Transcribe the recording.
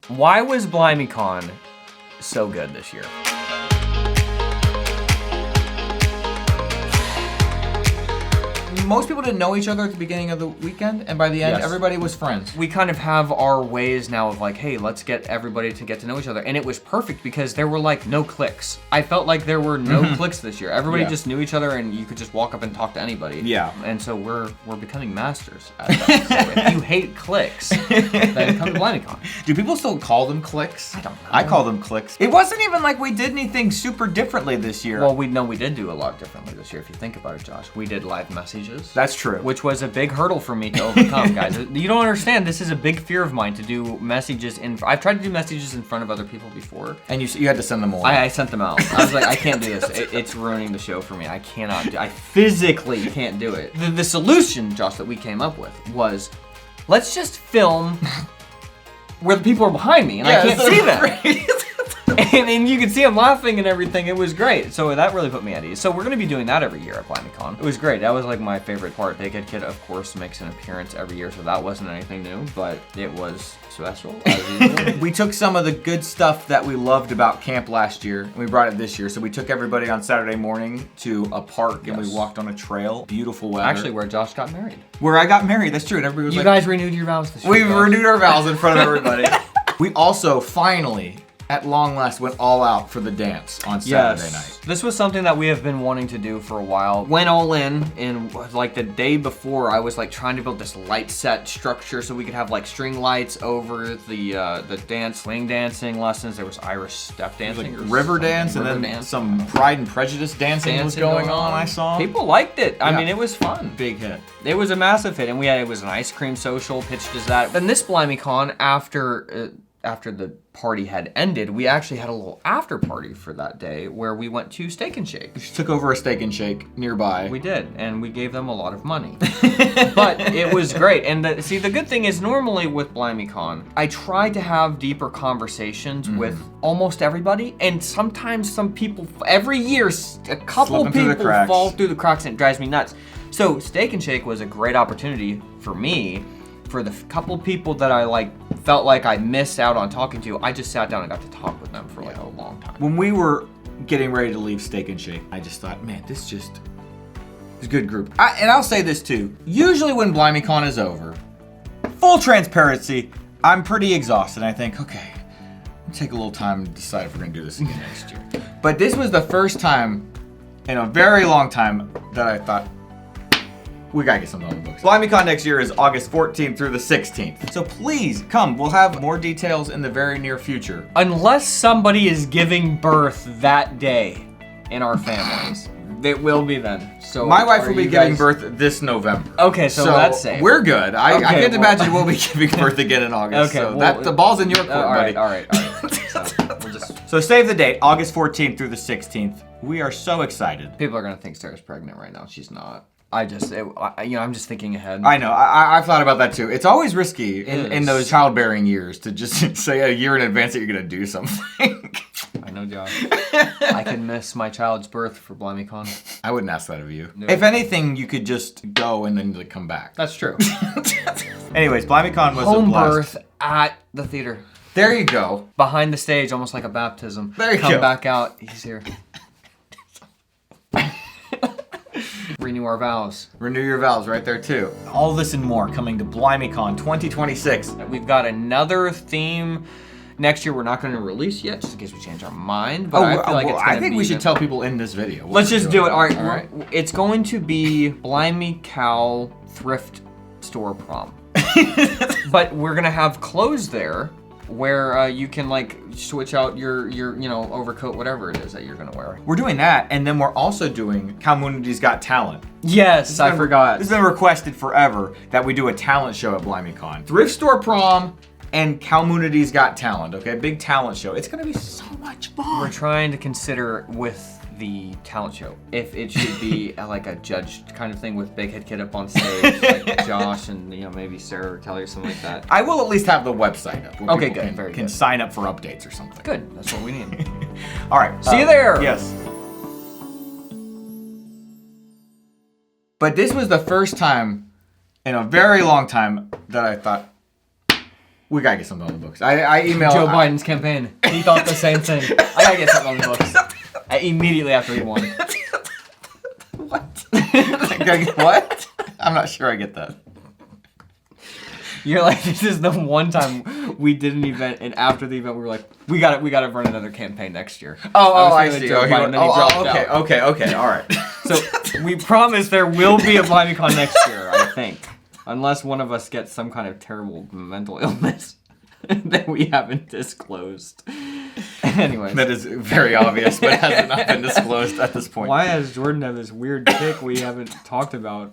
Why was Blimey Con so good this year? Most people didn't know each other at the beginning of the weekend, and by the end, everybody was friends. We kind of have our ways now of like, hey, let's get everybody to get to know each other. And it was perfect because there were like no cliques. I felt like there were no cliques this year. Everybody just knew each other and you could just walk up and talk to anybody. Yeah. And so we're becoming masters at that. So if you hate cliques, then come to Blimey Con. Do people still call them cliques? I don't know. I call them cliques. It wasn't even like we did anything super differently this year. Well, we did do a lot differently this year if you think about it, Josh. We did live messages. That's true. Which was a big hurdle for me to overcome, guys. You don't understand. This is a big fear of mine to do messages I've tried to do messages in front of other people before. And you had to send them all. I sent them out. I was like, I can't do this. It's ruining the show for me. I cannot do. I physically can't do it. The solution, Josh, that we came up with was, let's just film where the people are behind me and I can't see them. And you could see him laughing and everything. It was great. So that really put me at ease. So we're going to be doing that every year at Blimey Con. It was great. That was like my favorite part. Big Head Kid, of course, makes an appearance every year, so that wasn't anything new, but it was special, as usual. We took some of the good stuff that we loved about camp last year, and we brought it this year. So we took everybody on Saturday morning to a park, and we walked on a trail. Beautiful weather. Actually, where Josh got married. Where I got married, that's true. And everybody was You guys renewed your vows this year. We renewed our vows in front of everybody. We also finally, at long last, went all out for the dance on Saturday night. This was something that we have been wanting to do for a while. Went all in like the day before, I was like trying to build this light set structure so we could have like string lights over the dance, swing dancing lessons. There was Irish step dancing. Like river dance, and then some Pride and Prejudice dancing was going on, I saw. People liked it. I mean, it was fun. Big hit. It was a massive hit, and it was an ice cream social pitched as that. Then this Blimey Con, after the party had ended, we actually had a little after party for that day where we went to Steak and Shake. We took over a Steak and Shake nearby. We did, and we gave them a lot of money. But it was great. And the good thing is normally with Blimey Con, I try to have deeper conversations with almost everybody, and sometimes some people, every year, a couple people fall through the cracks and it drives me nuts. So Steak and Shake was a great opportunity for me. For the couple people that I felt like I missed out on talking to, I just sat down and got to talk with them for a long time. When we were getting ready to leave Steak and Shake, I just thought, man, this is a good group. And I'll say this too. Usually when Blimey Con is over, full transparency, I'm pretty exhausted. I think, okay, I'll take a little time to decide if we're gonna do this again next year. But this was the first time in a very long time that I thought, we gotta get something on the books. Blimey Con next year is August 14th through the 16th. So please come. We'll have more details in the very near future. Unless somebody is giving birth that day in our families, it will be then. So my wife will be giving birth this November. Okay, so that's safe. We're good. I can't imagine we'll be giving birth again in August. Okay, so the ball's in your court, buddy. All right. So save the date, August 14th through the 16th. We are so excited. People are gonna think Sarah's pregnant right now. She's not. I'm just thinking ahead. I know. I've thought about that too. It's always risky in those childbearing years to just say a year in advance that you're gonna do something. I know, Josh. I can miss my child's birth for Blimey Con. I wouldn't ask that of you. No. If anything, you could just go and then come back. That's true. Anyways, Blimey Con was home a blast. birth at the theater. There you go. Behind the stage, almost like a baptism. There you go. Come back out. He's here. Renew our vows. Renew your vows right there too. All this and more coming to Blimey Con 2026. We've got another theme next year we're not going to release yet, just in case we change our mind. But I think we should tell people in this video. Let's just do it. All right. It's going to be Blimey Cow Thrift Store Prom. But we're going to have clothes there where you can switch out your overcoat, whatever it is that you're gonna wear. We're doing that, and then we're also doing Community's Got Talent. Yes, I forgot. This has been requested forever that we do a talent show at Blimey Con. Thrift Store Prom and Community's Got Talent, okay? Big talent show. It's gonna be so much fun. We're trying to consider with the talent show if it should be like a judged kind of thing with Big Head Kid up on stage, like Josh and maybe Sarah or Kelly or something like that. I will at least have the website up. Okay, good. Can sign up for updates or something. Good. That's what we need. All right. See you there. Yes. But this was the first time in a very long time that I thought, We gotta get something on the books. I emailed Joe Biden's campaign. He thought the same thing. I gotta get something on the books. Immediately after he won. What? What? I'm not sure I get that. You're like, this is the one time we did an event, and after the event, we were like, we gotta run another campaign next year. I see. Joe Biden, and then he dropped out. Okay, all right. So we promise there will be a Blimey Con next year, I think, unless one of us gets some kind of terrible mental illness that we haven't disclosed. Anyways, That is very obvious, but has not been disclosed at this point. why has Jordan have this weird tick we haven't talked about?